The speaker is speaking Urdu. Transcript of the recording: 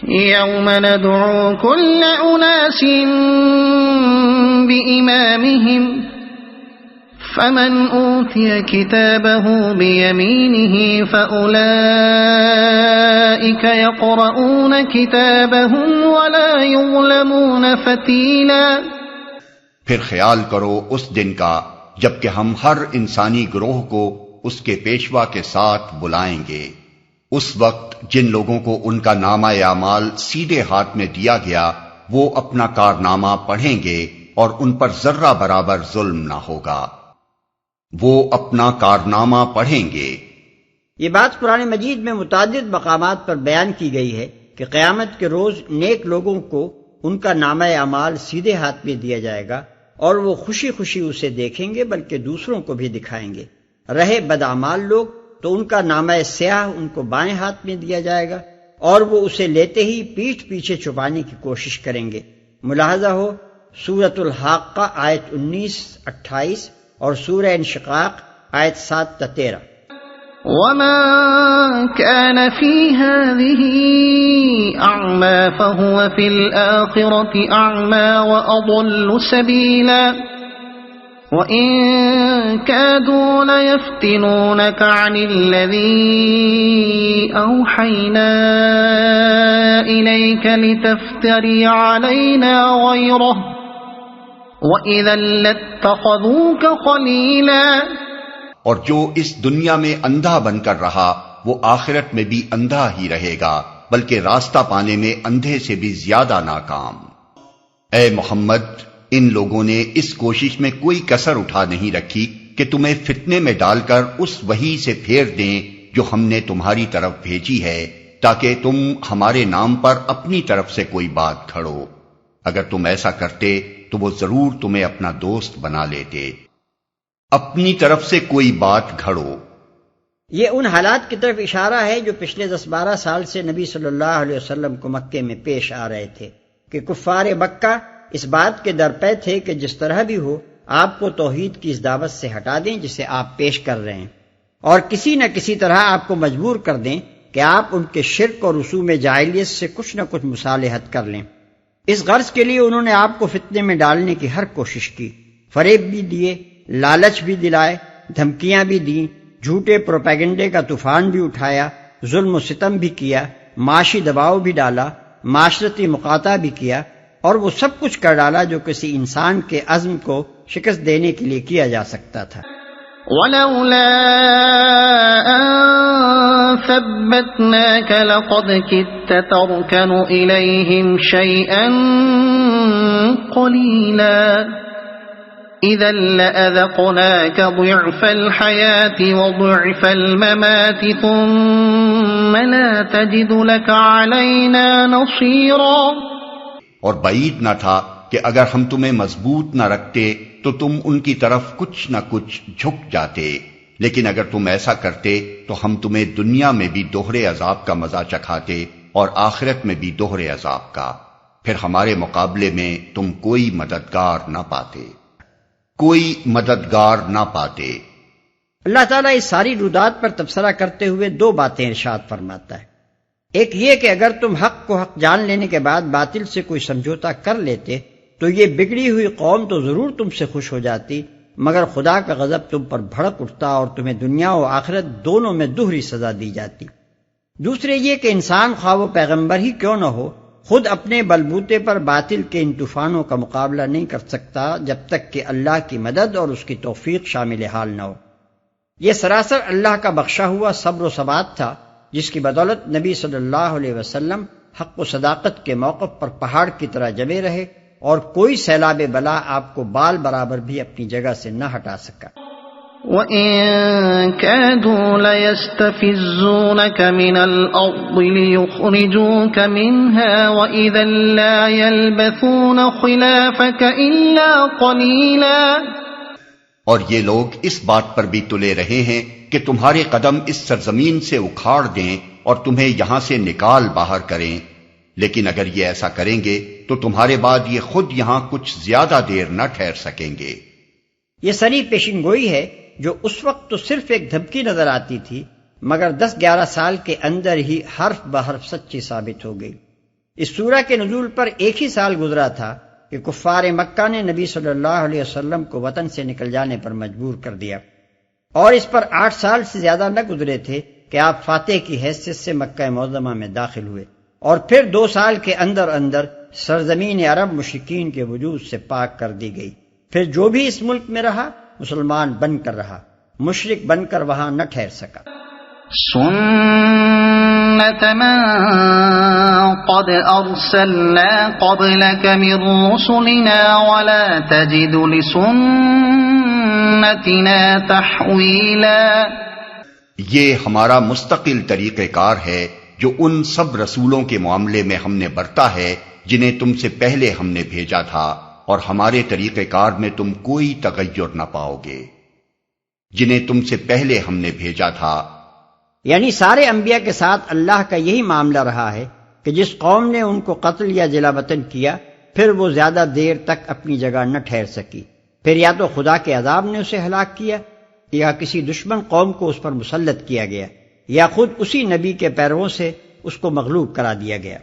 يوم ندعو كل أناس بإمامهم فمن أوتي كتابه بيمينه فأولئك يقرؤون كتابهم ولا يظلمون فتيلا۔ پھر خیال کرو اس دن کا جبکہ ہم ہر انسانی گروہ کو اس کے پیشوا کے ساتھ بلائیں گے۔ اس وقت جن لوگوں کو ان کا نامہ اعمال سیدھے ہاتھ میں دیا گیا وہ اپنا کارنامہ پڑھیں گے اور ان پر ذرہ برابر ظلم نہ ہوگا۔ وہ اپنا کارنامہ پڑھیں گے۔ یہ بات قرآن مجید میں متعدد مقامات پر بیان کی گئی ہے کہ قیامت کے روز نیک لوگوں کو ان کا نامہ اعمال سیدھے ہاتھ میں دیا جائے گا اور وہ خوشی خوشی اسے دیکھیں گے بلکہ دوسروں کو بھی دکھائیں گے۔ رہے بدعمال لوگ تو ان کا نامہ سیاہ ان کو بائیں ہاتھ میں دیا جائے گا اور وہ اسے لیتے ہی پیٹھ پیچھے چھپانے کی کوشش کریں گے۔ ملاحظہ ہو سورۃ الحاقہ آیت 19-28 اور سورہ انشقاق آیت 7-13۔ وَمَا كَانَ فِي هَذِهِ أَعْمَى فَهُوَ فِي الْآخِرَةِ أَعْمَى وَأَضَلُّ سَبِيلًا وَإِن كَادُوا لَيَفْتِنُونَكَ عَنِ الَّذِي أَوْحَيْنَا إِلَيْكَ لِتَفْتَرِيَ عَلَيْنَا غَيْرَهُ وَإِذًا لَاتَّخَذُوكَ خَلِيلًا۔ اور جو اس دنیا میں اندھا بن کر رہا وہ آخرت میں بھی اندھا ہی رہے گا بلکہ راستہ پانے میں اندھے سے بھی زیادہ ناکام۔ اے محمد، ان لوگوں نے اس کوشش میں کوئی کسر اٹھا نہیں رکھی کہ تمہیں فتنے میں ڈال کر اس وحی سے پھیر دیں جو ہم نے تمہاری طرف بھیجی ہے تاکہ تم ہمارے نام پر اپنی طرف سے کوئی بات گھڑو۔ اگر تم ایسا کرتے تو وہ ضرور تمہیں اپنا دوست بنا لیتے۔ اپنی طرف سے کوئی بات گھڑو۔ یہ ان حالات کی طرف اشارہ ہے جو پچھلے 10-12 سال سے نبی صلی اللہ علیہ وسلم کو مکے میں پیش آ رہے تھے کہ کفار مکہ اس بات کے درپے تھے کہ جس طرح بھی ہو آپ کو توحید کی اس دعوت سے ہٹا دیں جسے آپ پیش کر رہے ہیں، اور کسی نہ کسی طرح آپ کو مجبور کر دیں کہ آپ ان کے شرک اور رسوم جاہلیت سے کچھ نہ کچھ مصالحت کر لیں۔ اس غرض کے لیے انہوں نے آپ کو فتنے میں ڈالنے کی ہر کوشش کی، فریب بھی دیے، لالچ بھی دلائے، دھمکیاں بھی دیں، جھوٹے پروپیگنڈے کا طوفان بھی اٹھایا، ظلم و ستم بھی کیا، معاشی دباؤ بھی ڈالا، معاشرتی مقاطعہ بھی کیا، اور وہ سب کچھ کر ڈالا جو کسی انسان کے عزم کو شکست دینے کے لیے کیا جا سکتا تھا۔ وَلَوْلَا أَن ثَبَّتْنَاكَ لَقَدْ كِدتَّ تَرْكَنُ إِلَيْهِمْ شَيْئًا قَلِيلًا إِذًا لَأَذَقْنَاكَ ضِعْفَ الْحَيَاةِ وَضِعْفَ الْمَمَاتِ ثُمَّ لَا تَجِدُ لَكَ عَلَيْنَا نَصِيرًا۔ اور بعید نہ تھا کہ اگر ہم تمہیں مضبوط نہ رکھتے تو تم ان کی طرف کچھ نہ کچھ جھک جاتے، لیکن اگر تم ایسا کرتے تو ہم تمہیں دنیا میں بھی دوہرے عذاب کا مزہ چکھاتے اور آخرت میں بھی دوہرے عذاب کا، پھر ہمارے مقابلے میں تم کوئی مددگار نہ پاتے۔ اللہ تعالیٰ اس ساری رودات پر تبصرہ کرتے ہوئے 2 باتیں ارشاد فرماتا ہے۔ ایک یہ کہ اگر تم حق کو حق جان لینے کے بعد باطل سے کوئی سمجھوتا کر لیتے تو یہ بگڑی ہوئی قوم تو ضرور تم سے خوش ہو جاتی، مگر خدا کا غضب تم پر بھڑک اٹھتا اور تمہیں دنیا و آخرت دونوں میں دوہری سزا دی جاتی۔ دوسرے یہ کہ انسان خواہ وہ پیغمبر ہی کیوں نہ ہو خود اپنے بلبوتے پر باطل کے ان طوفانوں کا مقابلہ نہیں کر سکتا جب تک کہ اللہ کی مدد اور اس کی توفیق شامل حال نہ ہو۔ یہ سراسر اللہ کا بخشا ہوا صبر و ثبات تھا جس کی بدولت نبی صلی اللہ علیہ وسلم حق و صداقت کے موقف پر پہاڑ کی طرح جمے رہے اور کوئی سیلاب بلا آپ کو بال برابر بھی اپنی جگہ سے نہ ہٹا سکا۔ وَإِن كَادُوا لَيَسْتَفِزُّونَكَ مِنَ الْأَرْضِ لِيُخْرِجُوكَ مِنْهَا وَإِذًا لَا يَلْبَثُونَ خِلَافَكَ إِلَّا قَلِيلًا۔ اور یہ لوگ اس بات پر بھی تلے رہے ہیں کہ تمہارے قدم اس سرزمین سے اکھاڑ دیں اور تمہیں یہاں سے نکال باہر کریں، لیکن اگر یہ ایسا کریں گے تو تمہارے بعد یہ خود یہاں کچھ زیادہ دیر نہ ٹھہر سکیں گے۔ یہ صریح پیشن گوئی ہے جو اس وقت تو صرف ایک دھمکی نظر آتی تھی، مگر 10-11 سال کے اندر ہی حرف بحرف سچی ثابت ہو گئی۔ اس سورہ کے نزول پر ایک ہی سال گزرا تھا کہ کفار مکہ نے نبی صلی اللہ علیہ وسلم کو وطن سے نکل جانے پر مجبور کر دیا، اور اس پر 8 سال سے زیادہ نہ گزرے تھے کہ آپ فاتح کی حیثیت سے مکہ معظمہ میں داخل ہوئے، اور پھر 2 سال کے اندر اندر سرزمین عرب مشرکین کے وجود سے پاک کر دی گئی۔ پھر جو بھی اس ملک میں رہا مسلمان بن کر رہا، مشرک بن کر وہاں نہ ٹھہر سکا۔ سنت من قد ارسلنا قبلك من رسلنا ولا تجد لسنتنا تحویلا، یہ ہمارا مستقل طریقہ کار ہے جو ان سب رسولوں کے معاملے میں ہم نے برتا ہے جنہیں تم سے پہلے ہم نے بھیجا تھا، اور ہمارے طریقہ کار میں تم کوئی تغیر نہ پاؤ گے جنہیں تم سے پہلے ہم نے بھیجا تھا۔ یعنی سارے انبیاء کے ساتھ اللہ کا یہی معاملہ رہا ہے کہ جس قوم نے ان کو قتل یا جلا وطن کیا، پھر وہ زیادہ دیر تک اپنی جگہ نہ ٹھہر سکی، پھر یا تو خدا کے عذاب نے اسے ہلاک کیا، یا کسی دشمن قوم کو اس پر مسلط کیا گیا، یا خود اسی نبی کے پیرووں سے اس کو مغلوب کرا دیا گیا۔